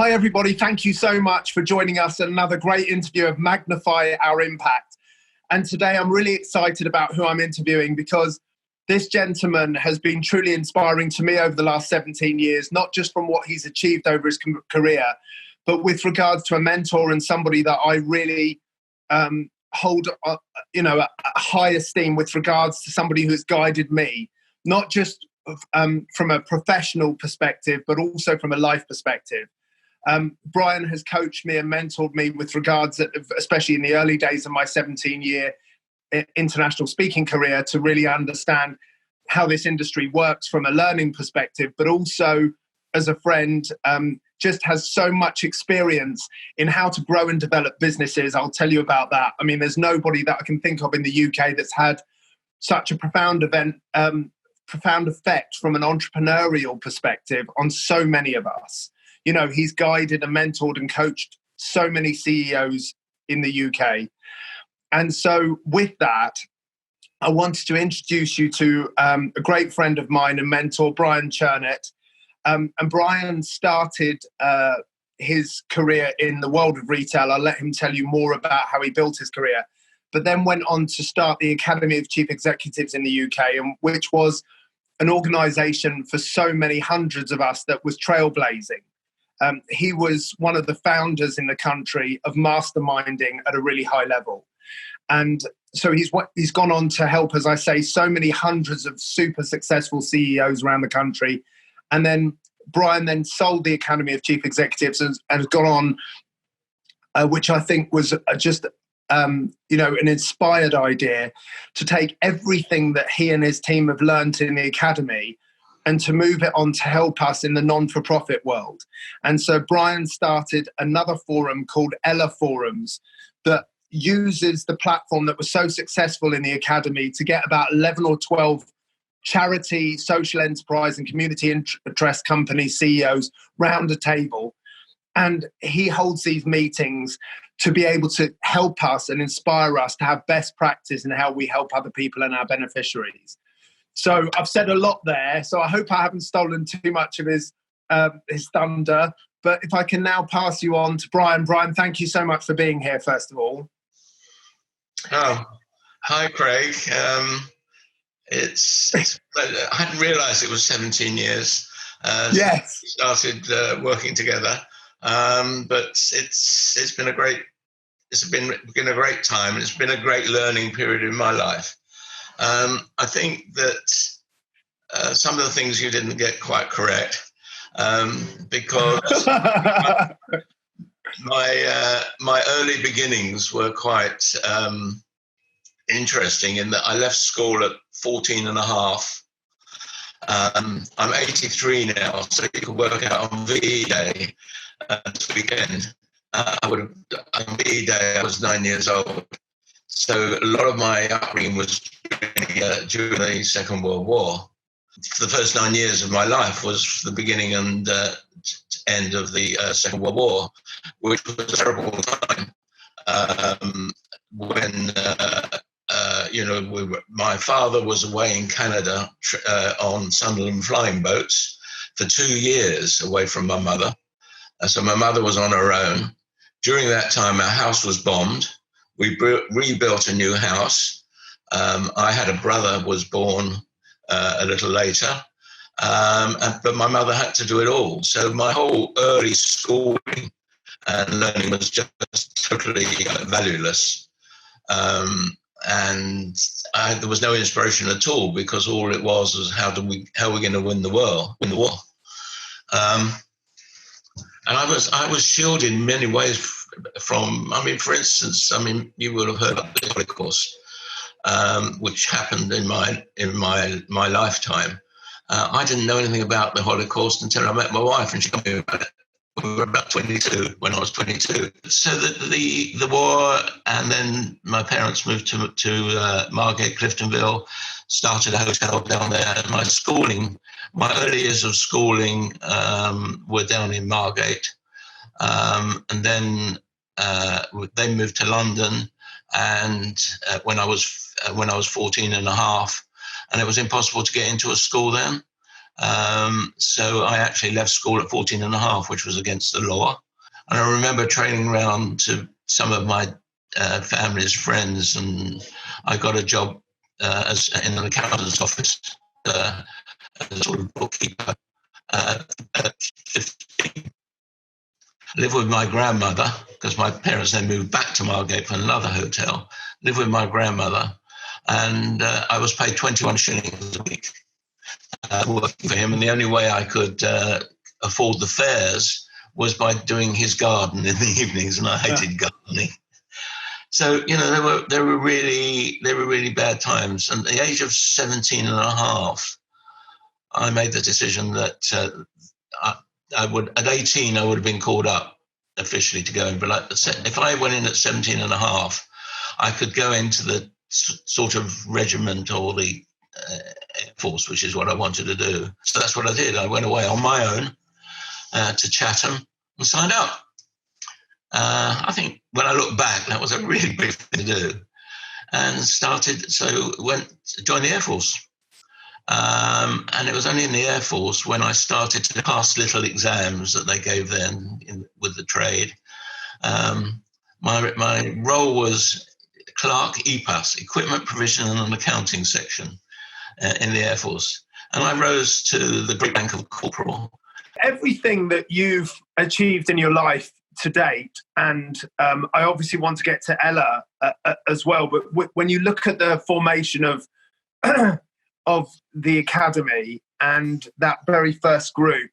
Hi, everybody. Thank you so much for joining us at another great interview of Magnify Our Impact. And today I'm really excited about who I'm interviewing because this gentleman has been truly inspiring to me over the last 17 years, not just from what he's achieved over his career, but with regards to a mentor and somebody that I really hold a high esteem with regards to somebody who has guided me, not just from a professional perspective, but also from a life perspective. Brian has coached me and mentored me with regards, especially in the early days of my 17-year international speaking career, to really understand how this industry works from a learning perspective, but also as a friend, just has so much experience in how to grow and develop businesses. I'll tell you about that. I mean, there's nobody that I can think of in the UK that's had such a profound effect from an entrepreneurial perspective on so many of us. You know, he's guided and mentored and coached so many CEOs in the UK. And so with that, I wanted to introduce you to a great friend of mine and mentor, Brian Chernett. And Brian started his career in the world of retail. I'll let him tell you more about how he built his career, but then went on to start the Academy of Chief Executives in the UK, which was an organization for so many hundreds of us that was trailblazing. He was one of the founders in the country of masterminding at a really high level. And so he's gone on to help, as I say, so many hundreds of super successful CEOs around the country. And then Brian then sold the Academy of Chief Executives and has gone on, which I think was just, an inspired idea to take everything that he and his team have learned in the Academy and to move it on to help us in the non-for-profit world. And so Brian started another forum called Ella Forums that uses the platform that was so successful in the Academy to get about 11 or 12 charity, social enterprise and community interest company CEOs round a table. And he holds these meetings to be able to help us and inspire us to have best practice in how we help other people and our beneficiaries. So I've said a lot there, so I hope I haven't stolen too much of his thunder. But if I can now pass you on to Brian. Brian, thank you so much for being here, first of all. Oh, hi, Craig. I hadn't realised it was 17 years. Yes, we started working together, but it's been a great great time, and it's been a great learning period in my life. I think that some of the things you didn't get quite correct, because my early beginnings were quite interesting in that I left school at 14 and a half. I'm 83 now, so you can work out on VE Day this weekend. On VE Day, I was 9 years old. So a lot of my upbringing was during the Second World War. For the first 9 years of my life was the beginning and end of the Second World War, which was a terrible time. When my father was away in Canada on Sunderland flying boats for 2 years away from my mother. So my mother was on her own. During that time, our house was bombed. We rebuilt a new house. I had a brother was born a little later, but my mother had to do it all. So my whole early schooling and learning was just totally valueless. And there was no inspiration at all, because all it was how are we going to win the war? And I was shielded in many ways from, for instance, you will have heard of the Holocaust, which happened in my lifetime. I didn't know anything about the Holocaust until I met my wife, and she told me about it. We were about 22 when I was 22. So the war, and then my parents moved to Margate, Cliftonville, started a hotel down there. And my early years of schooling were down in Margate. And then they moved to London, and when I was 14 and a half, and it was impossible to get into a school then. So I actually left school at 14 and a half, which was against the law. And I remember trailing around to some of my family's friends, and I got a job in an accountant's office as a sort of bookkeeper at 15. I lived with my grandmother because my parents then moved back to Margate for another hotel. Lived with my grandmother, and I was paid 21 shillings a week working for him. And the only way I could afford the fares was by doing his garden in the evenings, and I hated gardening. So, there were really bad times. And at the age of 17 and a half, I made the decision that I would, at 18, I would have been called up officially to go in. But if I went in at 17 and a half, I could go into the sort of regiment or the Air Force, which is what I wanted to do. So that's what I did. I went away on my own to Chatham and signed up. I think when I look back, that was a really big thing to do. And joined the Air Force. And it was only in the Air Force when I started to pass little exams that they gave then with the trade. My role was clerk EPAS, Equipment Provision and Accounting Section in the Air Force. And I rose to the great rank of corporal. Everything that you've achieved in your life to date, and I obviously want to get to Ella as well, but when you look at the formation of the academy and that very first group,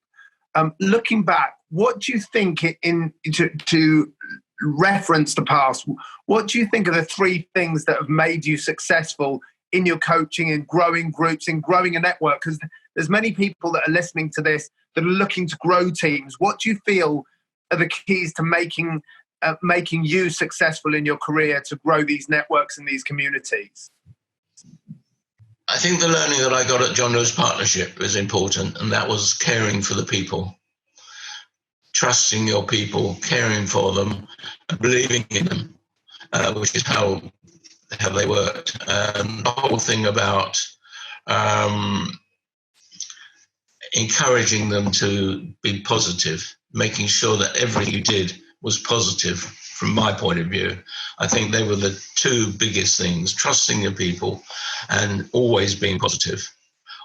looking back, what do you think to reference the past, what do you think are the three things that have made you successful in your coaching, in growing groups, in growing a network? Because there's many people that are listening to this that are looking to grow teams. What do you feel are the keys to making you successful in your career to grow these networks and these communities? I think the learning that I got at John Lewis Partnership is important, and that was caring for the people, trusting your people, caring for them, and believing in them, which is how they worked. And the whole thing about encouraging them to be positive, making sure that everything you did was positive from my point of view. I think they were the two biggest things: trusting your people and always being positive,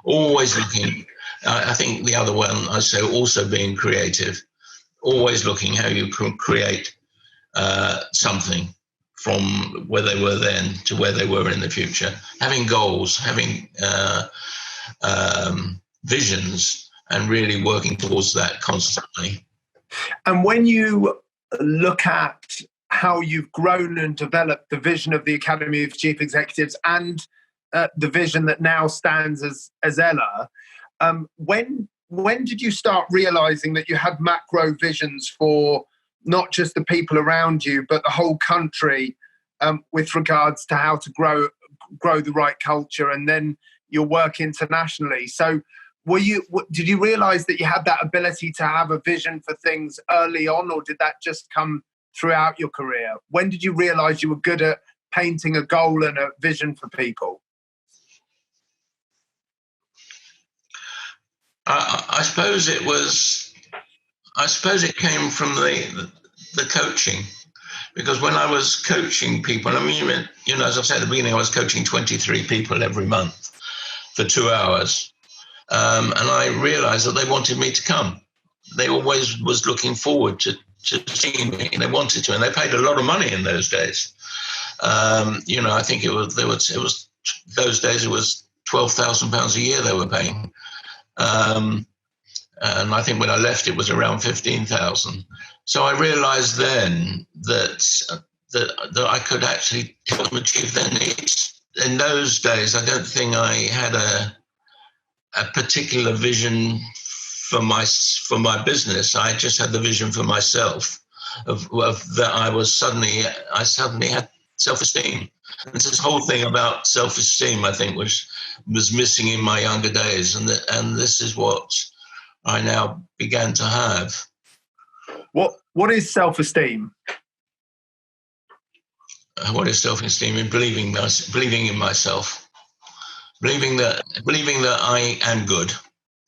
always looking. I think the other one, I say, also being creative, always looking how you can create something from where they were then to where they were in the future. Having goals, having visions, and really working towards that constantly. And when you look at how you've grown and developed the vision of the Academy of Chief Executives and the vision that now stands as Ella, when did you start realizing that you had macro visions for not just the people around you, but the whole country, with regards to how to grow the right culture and then your work internationally? So did you realize that you had that ability to have a vision for things early on, or did that just come throughout your career? When did you realize you were good at painting a goal and a vision for people? I suppose it came from the coaching, because when I was coaching people, I mean, as I said at the beginning, I was coaching 23 people every month for 2 hours. And I realized that they wanted me to come. They always was looking forward to seeing me, and they wanted to, and they paid a lot of money in those days. I think it was those days it was £12,000 a year they were paying. And I think when I left, it was around 15,000. So I realized then that I could actually help them achieve their needs. In those days, I don't think I had a particular vision for my business. I just had the vision for myself of that I suddenly had self-esteem. And this whole thing about self-esteem, I think, was missing in my younger days, and this is what I now began to have. What is self-esteem? What is self-esteem? In believing in myself, believing that I am good,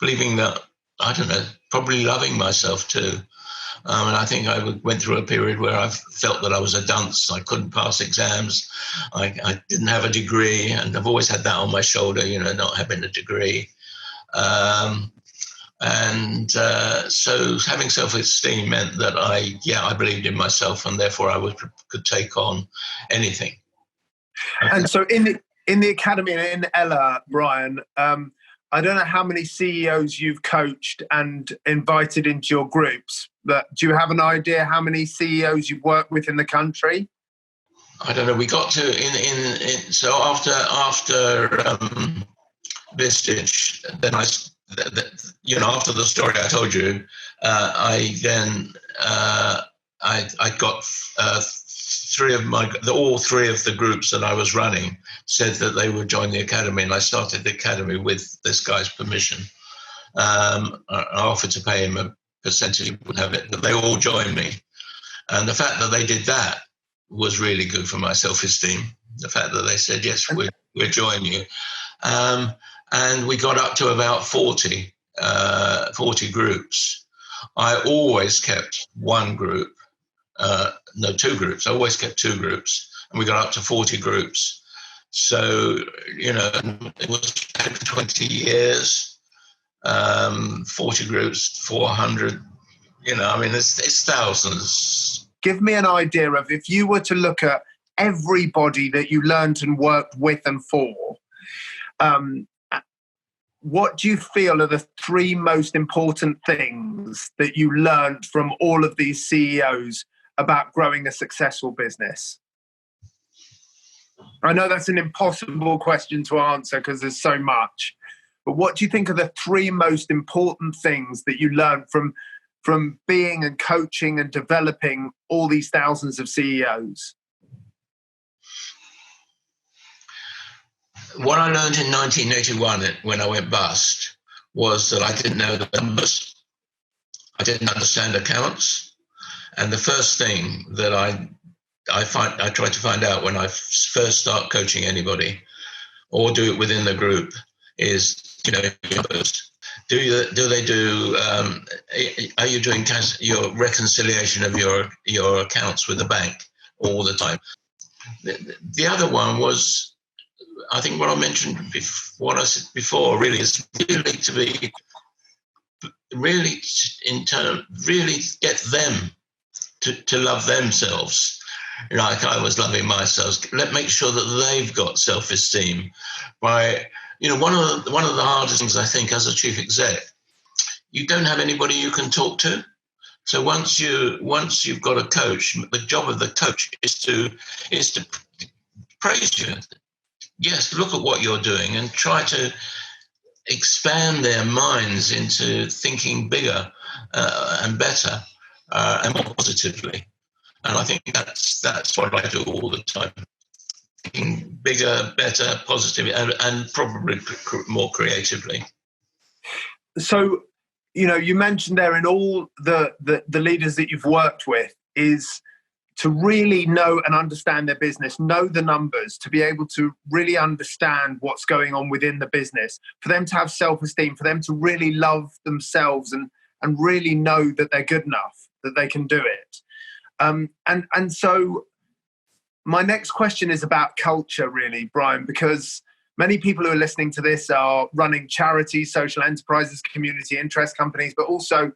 believing that, I don't know, probably loving myself too. And I think I went through a period where I felt that I was a dunce. I couldn't pass exams. I didn't have a degree, and I've always had that on my shoulder, not having a degree. So having self-esteem meant that I believed in myself, and therefore could take on anything. And so in the academy in Ella, Brian, I don't know how many CEOs you've coached and invited into your groups, but do you have an idea how many CEOs you've worked with in the country? I don't know. We got to so after Vistage, then after the story I told you, I got all three of the groups that I was running said that they would join the academy, and I started the academy with this guy's permission. I offered to pay him a percentage, he wouldn't have it, but they all joined me. And the fact that they did that was really good for my self-esteem. The fact that they said, yes, we'll join you. And we got up to about 40 groups. I always kept one group, two groups. I always kept two groups, and we got up to 40 groups. So, it was 20 years, 40 groups, 400, it's thousands. Give me an idea of, if you were to look at everybody that you learned and worked with and for, what do you feel are the three most important things that you learned from all of these CEOs about growing a successful business? I know that's an impossible question to answer because there's so much, but what do you think are the three most important things that you learned from being and coaching and developing all these thousands of CEOs? What I learned in 1981 when I went bust was that I didn't know the numbers. I didn't understand accounts. And the first thing that I try to find out when I first start coaching anybody or do it within the group is, are you doing your reconciliation of your accounts with the bank all the time? The other one was, I think what I mentioned what I said before really is really get them to love themselves like I was loving myself. Make sure that they've got self-esteem. By one of the hardest things I think as a chief exec, you don't have anybody you can talk to. So once you've got a coach, the job of the coach is to praise you. Yes, look at what you're doing and try to expand their minds into thinking bigger and better and more positively. And I think that's what I do all the time. Thinking bigger, better, positive, and probably more creatively. So, you mentioned there in all the leaders that you've worked with is to really know and understand their business, know the numbers, to be able to really understand what's going on within the business, for them to have self-esteem, for them to really love themselves and really know that they're good enough, that they can do it. And so my next question is about culture, really, Brian, because many people who are listening to this are running charities, social enterprises, community interest companies, but also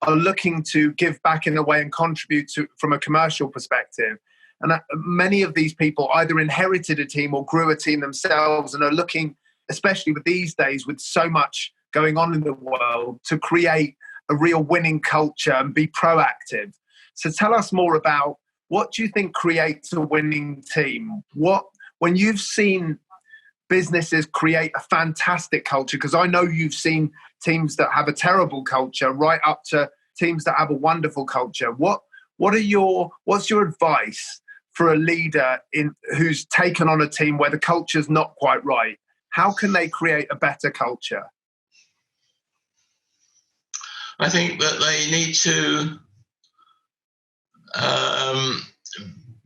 are looking to give back in a way and contribute from a commercial perspective. And many of these people either inherited a team or grew a team themselves and are looking, especially with these days, with so much going on in the world, to create a real winning culture and be proactive. So tell us more about, what do you think creates a winning team? When you've seen businesses create a fantastic culture, because I know you've seen teams that have a terrible culture right up to teams that have a wonderful culture. What's your advice for a leader who's taken on a team where the culture's not quite right? How can they create a better culture? I think that they need to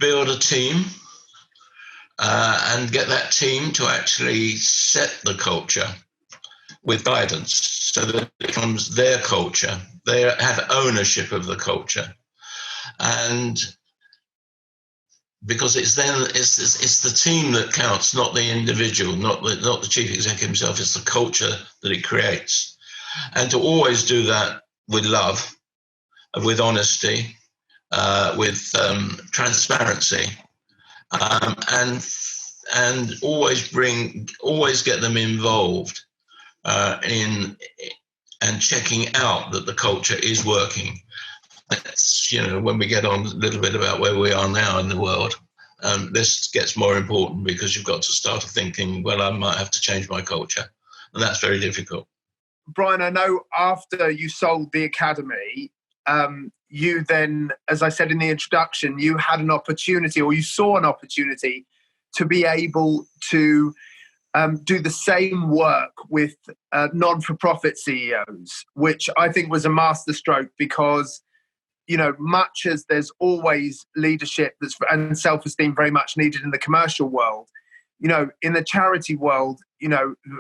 build a team and get that team to actually set the culture with guidance. so that it becomes their culture. They have ownership of the culture. And because it's the team that counts, not the individual, not the chief executive himself. It's the culture that it creates, and to always do that with love, with honesty, with transparency, and always get them involved in and checking out that the culture is working. That's, when we get on a little bit about where we are now in the world, this gets more important because you've got to start thinking, well, I might have to change my culture. And that's very difficult. Brian, I know after you sold the academy, you then, as I said in the introduction, you had an opportunity, or you saw an opportunity to be able to do the same work with non-for-profit CEOs, which I think was a masterstroke because, much as there's always leadership and self-esteem very much needed in the commercial world, in the charity world,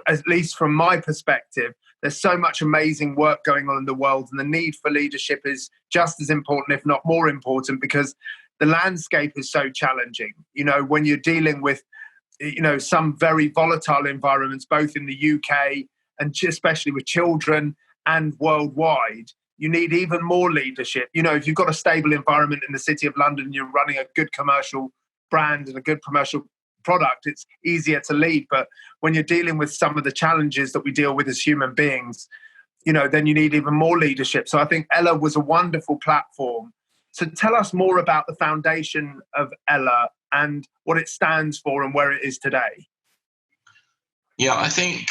at least from my perspective, there's so much amazing work going on in the world, and the need for leadership is just as important, if not more important, because the landscape is so challenging. When you're dealing with, some very volatile environments, both in the UK and especially with children and worldwide, you need even more leadership. If you've got a stable environment in the City of London, you're running a good commercial brand and a good commercial product, it's easier to lead. But when you're dealing with some of the challenges that we deal with as human beings, then you need even more leadership. So I think Ella was a wonderful platform. So tell us more about the foundation of Ella and what it stands for and where it is today. Yeah, I think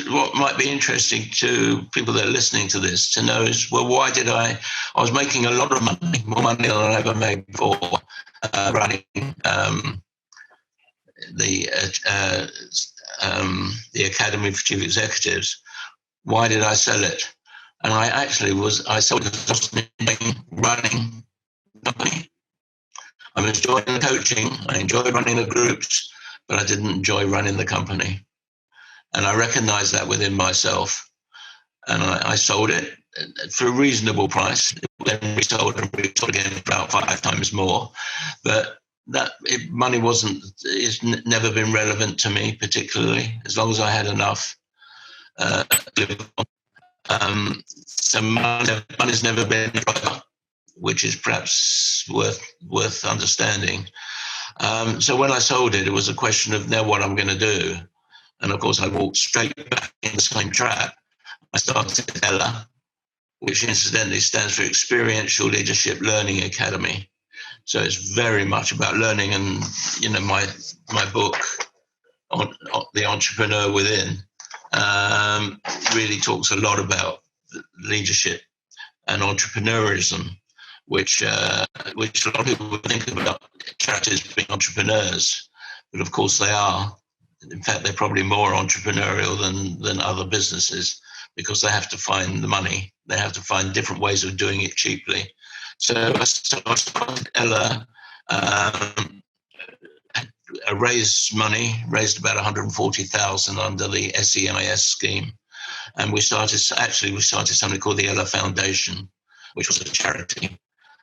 what might be interesting to people that are listening to this to know is, well, why did I was making a lot of money, more money than I ever made before, running the Academy for Chief Executives. Why did I sell it? And I sold it because I was running the company. I was enjoying the coaching, I enjoyed running the groups, but I didn't enjoy running the company. And I recognized that within myself. And I sold it for a reasonable price. Then resold again for about 5 times more. But money it's never been relevant to me particularly, as long as I had enough. So money's never been a driver, which is perhaps worth understanding. So when I sold it, it was a question of now what I'm going to do. And of course, I walked straight back in the same trap. I started Ella, which incidentally stands for Experiential Leadership Learning Academy. So it's very much about learning. And, my book, on The Entrepreneur Within, really talks a lot about leadership and entrepreneurism, which a lot of people think about charities being entrepreneurs, but of course they are. In fact, they're probably more entrepreneurial than other businesses because they have to find the money. They have to find different ways of doing it cheaply. So I started Ella, raised about 140,000 under the SEIS scheme. And we started something called the Ella Foundation, which was a charity,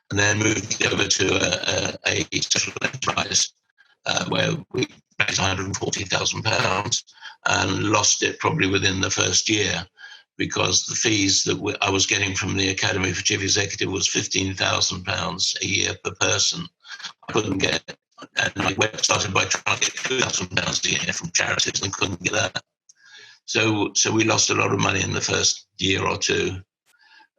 and then moved over to a social enterprise where we raised £140,000 and lost it probably within the first year because the fees that I was getting from the Academy for Chief Executive was £15,000 a year per person. I couldn't get it. And I started by trying to get £2,000 a year from charities and couldn't get that. So we lost a lot of money in the first year or two.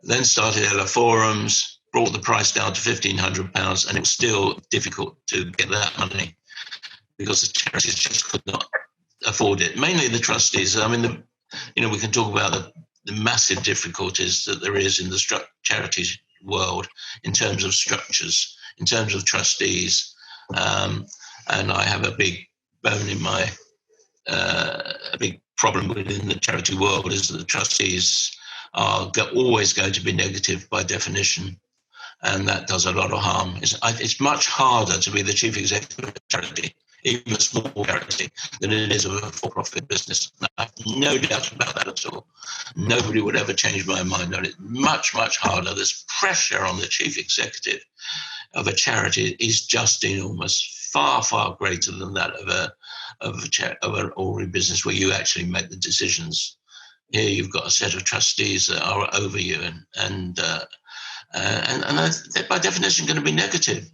Then started Ella Forums, brought the price down to £1,500, and it was still difficult to get that money because the charities just could not afford it. Mainly the trustees. I mean, we can talk about the massive difficulties that there is in the charities world in terms of structures, in terms of trustees. And I have a big bone in my, a big problem within the charity world is that the trustees are always going to be negative by definition. And that does a lot of harm. It's much harder to be the chief executive of a charity even a small charity, than it is of a for-profit business. I have no doubt about that at all. Nobody would ever change my mind on it. Much, much harder. There's pressure on the chief executive of a charity is just enormous, far, far greater than that of an ordinary business where you actually make the decisions. Here you've got a set of trustees that are over you, and they're by definition going to be negative.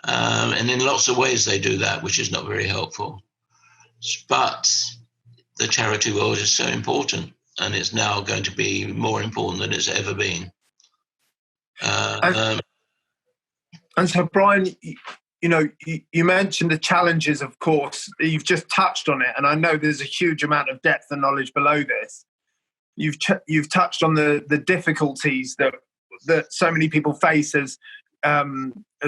And in lots of ways they do that, which is not very helpful. But the charity world is so important, and it's now going to be more important than it's ever been. And so, Brian, you mentioned the challenges, of course. You've just touched on it, and I know there's a huge amount of depth and knowledge below this. You've touched on the difficulties that so many people face as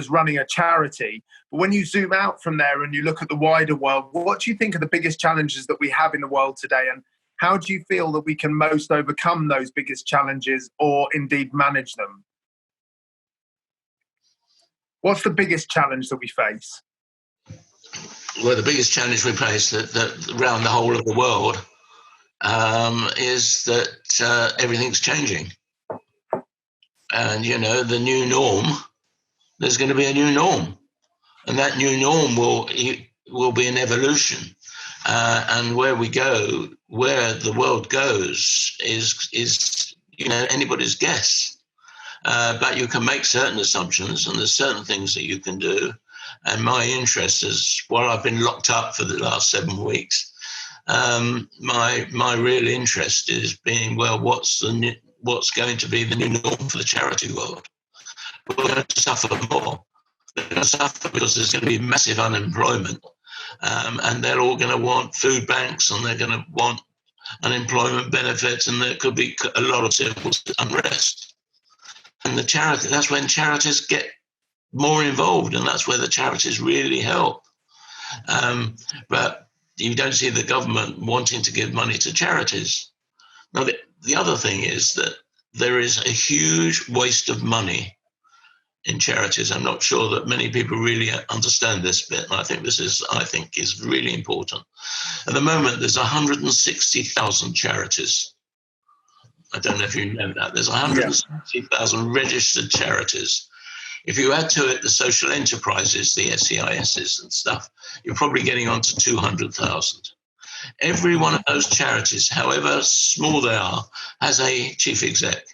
running a charity. But when you zoom out from there and you look at the wider world, what do you think are the biggest challenges that we have in the world today, and how do you feel that we can most overcome those biggest challenges, or indeed manage them? What's the biggest challenge that we face? Well, the biggest challenge we face that around the whole of the world is that everything's changing. And, the new norm, there's going to be a new norm. And that new norm will be an evolution. And where the world goes is anybody's guess. But you can make certain assumptions, and there's certain things that you can do. And my interest is, while I've been locked up for the last 7 weeks, my real interest is being, well, what's going to be the new norm for the charity world? We're going to suffer more. They're going to suffer because there's going to be massive unemployment, and they're all going to want food banks, and they're going to want unemployment benefits, and there could be a lot of civil unrest. And that's when charities get more involved, and that's where the charities really help. But you don't see the government wanting to give money to charities. Now, the other thing is that there is a huge waste of money in charities. I'm not sure that many people really understand this bit, and I think this is really important. At the moment, there's 160,000 charities. I don't know if you know that. There's 160,000 registered charities. If you add to it the social enterprises, the SEISs and stuff, you're probably getting on to 200,000. Every one of those charities, however small they are, has a chief exec,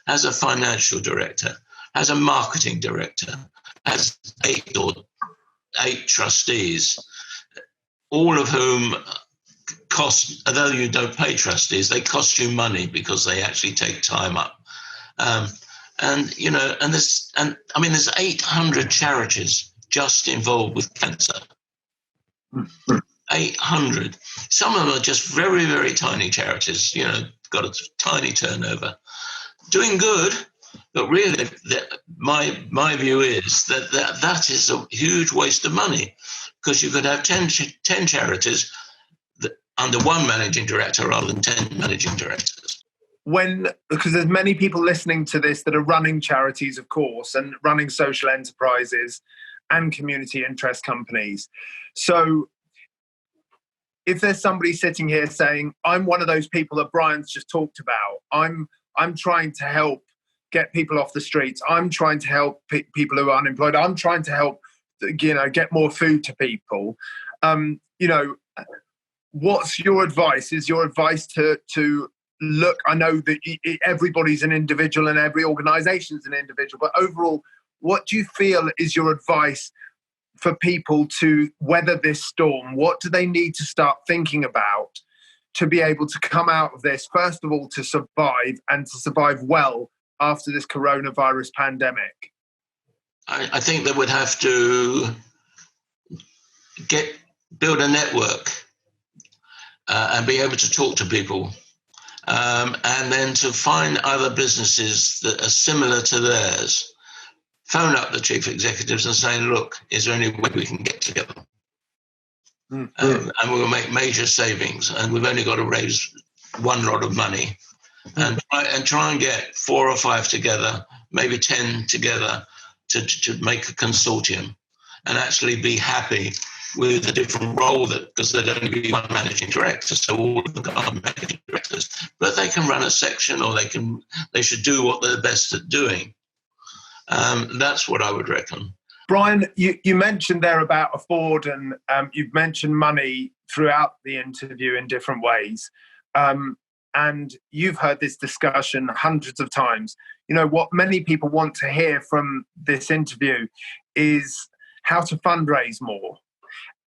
has a financial director, has a marketing director, has eight trustees, all of whom cost, although you don't pay trustees, they cost you money because they actually take time up. There's 800 charities just involved with cancer. 800. Some of them are just very, very tiny charities, got a tiny turnover, doing good. But really, my view is that is a huge waste of money, because you could have 10 charities under one managing director rather than 10 managing directors. Because there's many people listening to this that are running charities, of course, and running social enterprises and community interest companies. So if there's somebody sitting here saying, I'm one of those people that Brian's just talked about, I'm trying to help get people off the streets, I'm trying to help people who are unemployed, I'm trying to help get more food to people, what's your advice? Is your advice to look, I know that everybody's an individual and every organization's an individual, but overall, what do you feel is your advice for people to weather this storm? What do they need to start thinking about to be able to come out of this, first of all, to survive, and to survive well after this coronavirus pandemic? I think they would have to build a network and be able to talk to people, and then to find other businesses that are similar to theirs, phone up the chief executives and say, look, is there any way we can get together? And we'll make major savings, and we've only got to raise one lot of money, and try and get 4 or 5 together, maybe 10 together, to make a consortium, and actually be happy with a different role, that because there'd only be one managing director, so all of them are managing directors. But they can run a section, or they should do what they're best at doing. That's what I would reckon. Brian, you mentioned there about afford, and you've mentioned money throughout the interview in different ways. And you've heard this discussion hundreds of times. You know, what many people want to hear from this interview is how to fundraise more,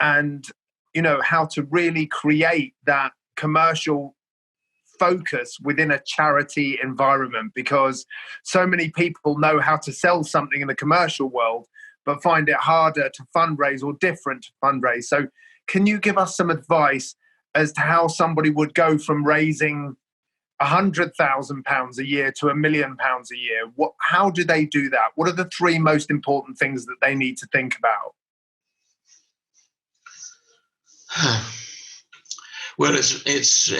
and, you know, how to really create that commercial focus within a charity environment, because so many people know how to sell something in the commercial world, but find it harder to fundraise, or different to fundraise. So can you give us some advice as to how somebody would go from raising £100,000 a year to £1 million a year? How do they do that? What are the three most important things that they need to think about? Well, it's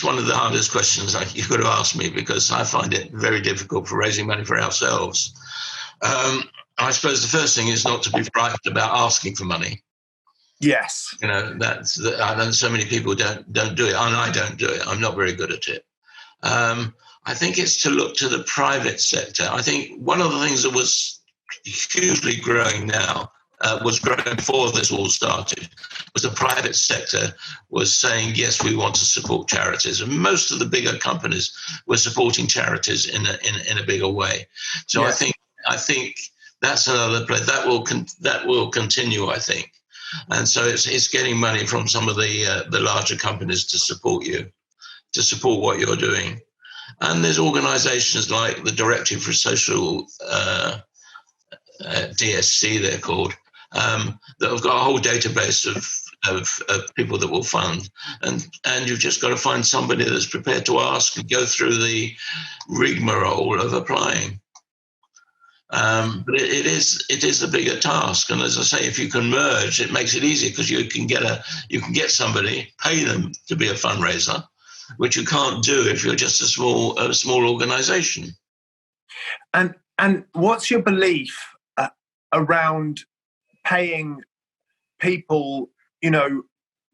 one of the hardest questions you could have asked me, because I find it very difficult for raising money for ourselves. I suppose the first thing is not to be frightened about asking for money. Yes. You know, I know so many people don't do it, and I don't do it. I'm not very good at it. I think it's to look to the private sector. I think one of the things that was hugely growing now, was growing before this all started, was the private sector was saying, yes, we want to support charities. And most of the bigger companies were supporting charities in a bigger way. So yes. I think that's another place that will continue, I think. And so it's getting money from some of the larger companies to support you, to support what you're doing. And there's organizations like the Directive for Social, DSC they're called, that have got a whole database of people that will fund. And you've just got to find somebody that's prepared to ask and go through the rigmarole of applying. But it is a bigger task, and as I say, if you can merge, it makes it easier, because you can get somebody, pay them to be a fundraiser, which you can't do if you're just a small organization. And what's your belief around paying people, you know,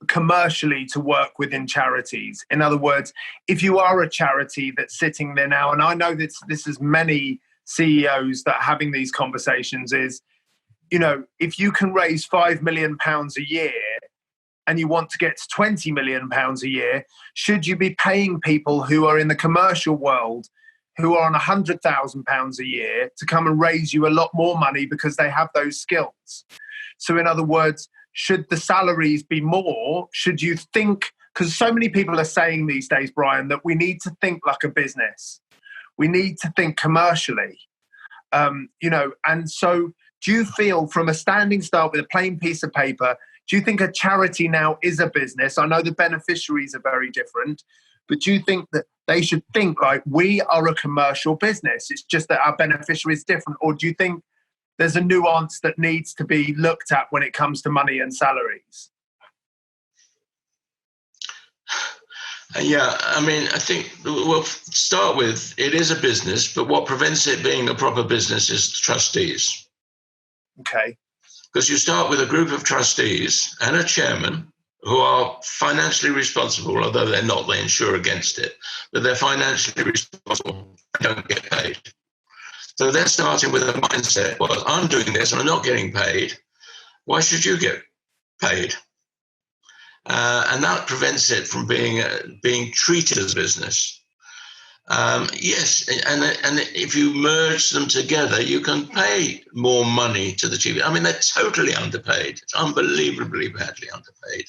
commercially to work within charities? In other words, if you are a charity that's sitting there now, and I know this is many CEOs that are having these conversations, is, you know, if you can raise £5 million a year and you want to get to £20 million a year, should you be paying people who are in the commercial world, who are on £100,000 a year, to come and raise you a lot more money because they have those skills? So in other words, should the salaries be more? Should you think, because so many people are saying these days, Brian, that we need to think like a business. We need to think commercially, you know, and so do you feel, from a standing start with a plain piece of paper, do you think a charity now is a business? I know the beneficiaries are very different, but do you think that they should think like, we are a commercial business, it's just that our beneficiary is different? Or do you think there's a nuance that needs to be looked at when it comes to money and salaries? Yeah, I mean, I think we'll start with, it is a business, but what prevents it being a proper business is trustees. Okay. Because you start with a group of trustees and a chairman who are financially responsible, although they're not, they insure against it, but they're financially responsible and don't get paid. So they're starting with a mindset, well, I'm doing this and I'm not getting paid. Why should you get paid? And that prevents it from being treated as business. Yes, and if you merge them together, you can pay more money to the chief. I mean, they're totally underpaid. It's unbelievably badly underpaid,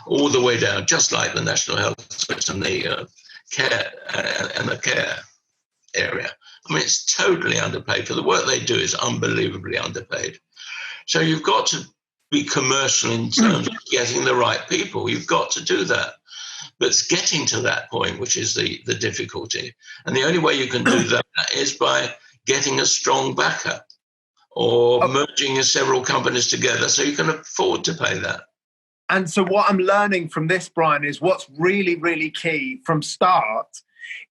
all the way down, just like the National Health Service and the care area. I mean, it's totally underpaid. For the work they do is unbelievably underpaid. So you've got to be commercial in terms of getting the right people. You've got to do that. But it's getting to that point, which is the difficulty. And the only way you can do that is by getting a strong backer, or merging several companies together so you can afford to pay that. And so what I'm learning from this, Brian, is what's really, really key from start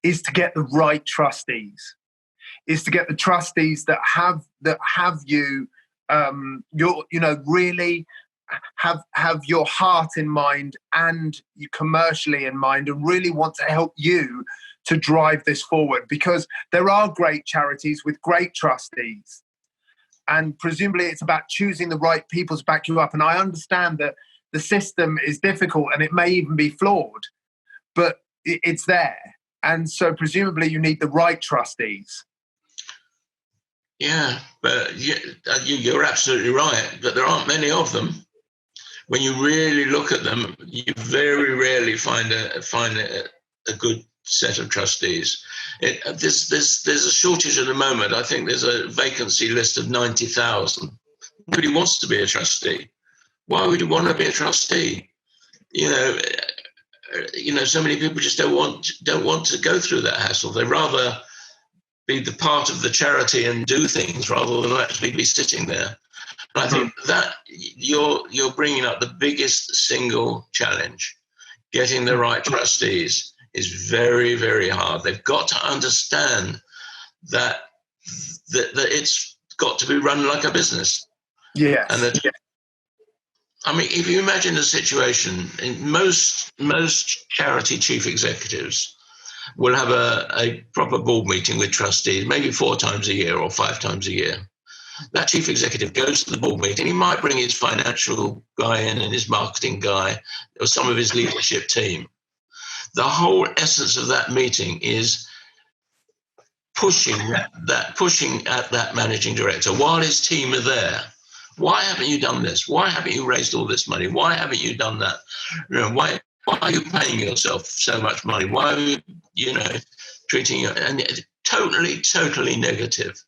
is to get the right trustees, is to get the trustees that have you really have your heart in mind and you commercially in mind, and really want to help you to drive this forward, because there are great charities with great trustees, and presumably it's about choosing the right people to back you up. And I understand that the system is difficult and it may even be flawed, but it's there. And so presumably you need the right trustees. Yeah, but you're absolutely right. But there aren't many of them. When you really look at them, you very rarely find a good set of trustees. There's a shortage at the moment. I think there's a vacancy list of 90,000. Nobody wants to be a trustee. Why would you want to be a trustee? So many people just don't want to go through that hassle. They rather be the part of the charity and do things rather than actually be sitting there. And I think that you're bringing up the biggest single challenge. Getting the right trustees is very, very hard. They've got to understand that it's got to be run like a business. Yes. And I mean, if you imagine a situation, in most charity chief executives will have a proper board meeting with trustees, maybe 4 times a year or 5 times a year. That chief executive goes to the board meeting. He might bring his financial guy in and his marketing guy or some of his leadership team. The whole essence of that meeting is pushing at that managing director while his team are there. Why haven't you done this? Why haven't you raised all this money? Why haven't you done that? Why are you paying yourself so much money? Why are you, treating you? And it's totally negative.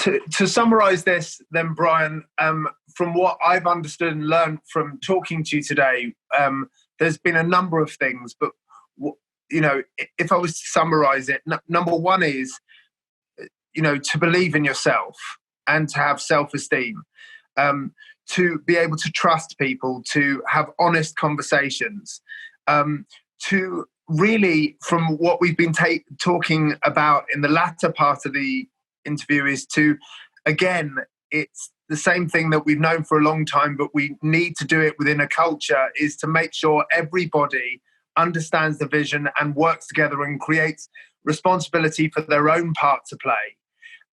To summarize this then, Brian, from what I've understood and learned from talking to you today, there's been a number of things, but if I was to summarize it, number one is, to believe in yourself and to have self-esteem, to be able to trust people, to have honest conversations, to really, from what we've been talking about in the latter part of the interview, is to, again, it's the same thing that we've known for a long time, but we need to do it within a culture, is to make sure everybody understands the vision and works together and creates responsibility for their own part to play.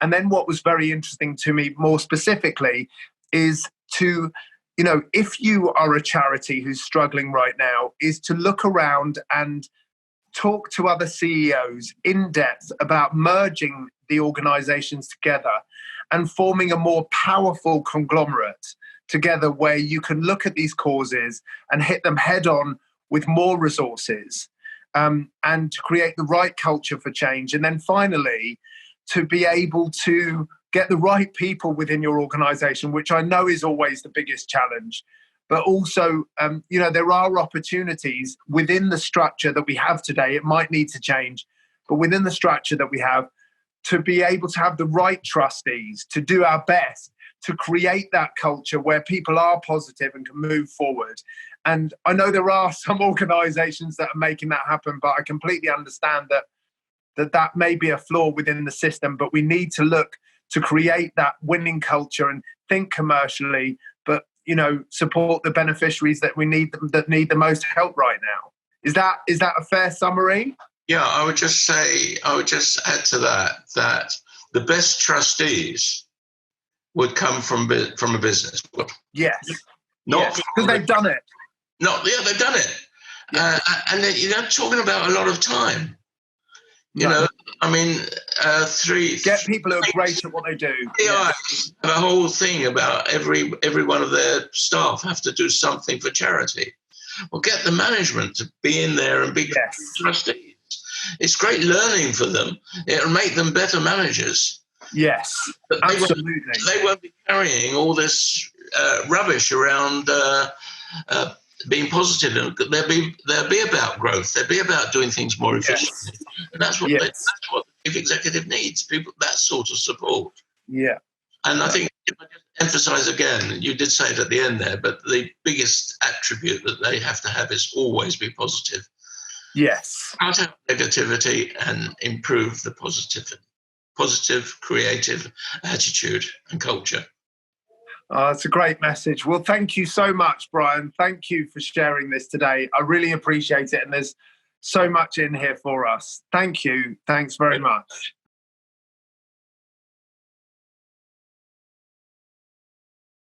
And then what was very interesting to me more specifically is to, if you are a charity who's struggling right now, is to look around and talk to other CEOs in depth about merging the organizations together and forming a more powerful conglomerate together, where you can look at these causes and hit them head on with more resources, and to create the right culture for change. And then finally, to be able to get the right people within your organization, which I know is always the biggest challenge. But also, there are opportunities within the structure that we have today. It might need to change, but within the structure that we have, to be able to have the right trustees, to do our best to create that culture where people are positive and can move forward. And I know there are some organizations that are making that happen, but I completely understand that may be a flaw within the system, but we need to look to create that winning culture and think commercially, but support the beneficiaries that need the most help right now. Is that a fair summary? Yeah, I would just add to that the best trustees would come from a business. Yes. Not because they've done it. They've done it. Yeah. And you're not talking about a lot of time. No. Get people who are great at what they do. Yeah, the whole thing about every one of their staff have to do something for charity. Well, get the management to be in there and be trustees. It's great learning for them. It'll make them better managers. Yes, absolutely. They won't be carrying all this rubbish around being positive. They'll be about growth. They'll be about doing things more efficiently. And that's what the chief executive needs, people, that sort of support. Yeah. And I think, if I just emphasize again, you did say it at the end there, but the biggest attribute that they have to have is always be positive. Yes. Cut out negativity and improve the positive, creative attitude and culture. It's a great message. Well, thank you so much, Brian. Thank you for sharing this today. I really appreciate it. And there's so much in here for us. Thank you. Thanks very much.